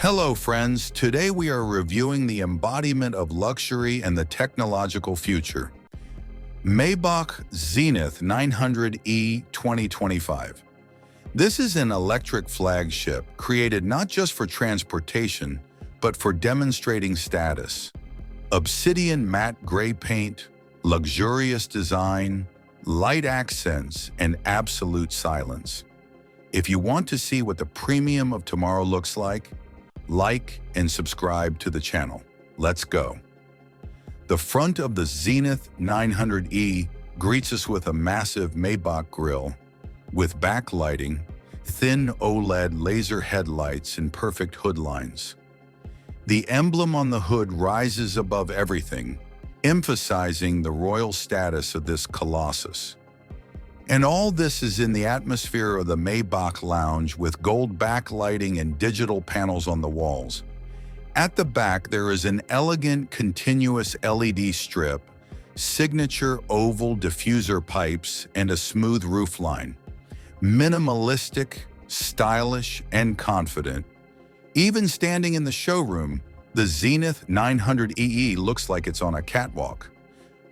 Hello friends, today we are reviewing the embodiment of luxury and the technological future. Maybach Zenith 900E 2025. This is an electric flagship created not just for transportation, but for demonstrating status. Obsidian matte gray paint, luxurious design, light accents, and absolute silence. If you want to see what the premium of tomorrow looks like and subscribe to the channel. Let's go. The front of the Zenith 900E greets us with a massive Maybach grille with backlighting, thin OLED laser headlights, and perfect hood lines. The emblem on the hood rises above everything, emphasizing the royal status of this colossus. And all this is in the atmosphere of the Maybach lounge with gold backlighting and digital panels on the walls. At the back, there is an elegant continuous LED strip, signature oval diffuser pipes, and a smooth roofline. Minimalistic, stylish, and confident. Even standing in the showroom, the Zenith 900EE looks like it's on a catwalk.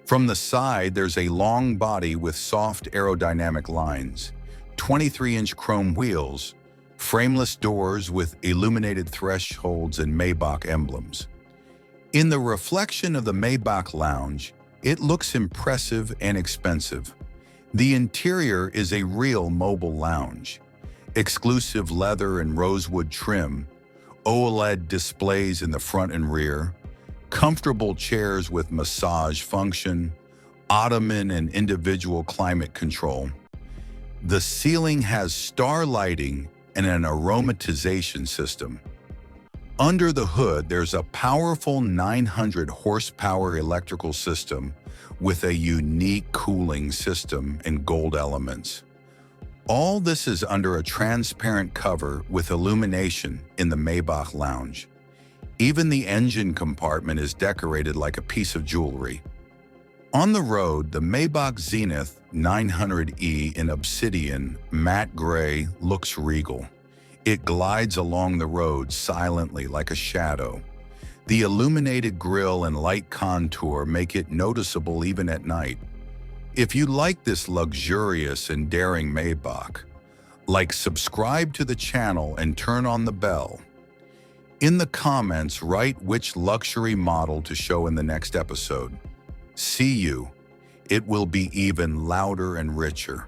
From the side, there's a long body with soft aerodynamic lines, 23-inch chrome wheels, frameless doors with illuminated thresholds and Maybach emblems. In the reflection of the Maybach lounge, it looks impressive and expensive. The interior is a real mobile lounge. Exclusive leather and rosewood trim, OLED displays in the front and rear, comfortable chairs with massage function, ottoman and individual climate control. The ceiling has star lighting and an aromatization system. Under the hood, there's a powerful 900 horsepower electrical system with a unique cooling system and gold elements. All this is under a transparent cover with illumination in the Maybach lounge. Even the engine compartment is decorated like a piece of jewelry. On the road, the Maybach Zenith 900E in obsidian matte gray looks regal. It glides along the road silently like a shadow. The illuminated grille and light contour make it noticeable even at night. If you like this luxurious and daring Maybach, subscribe to the channel and turn on the bell. In the comments, write which luxury model to show in the next episode. See you. It will be even louder and richer.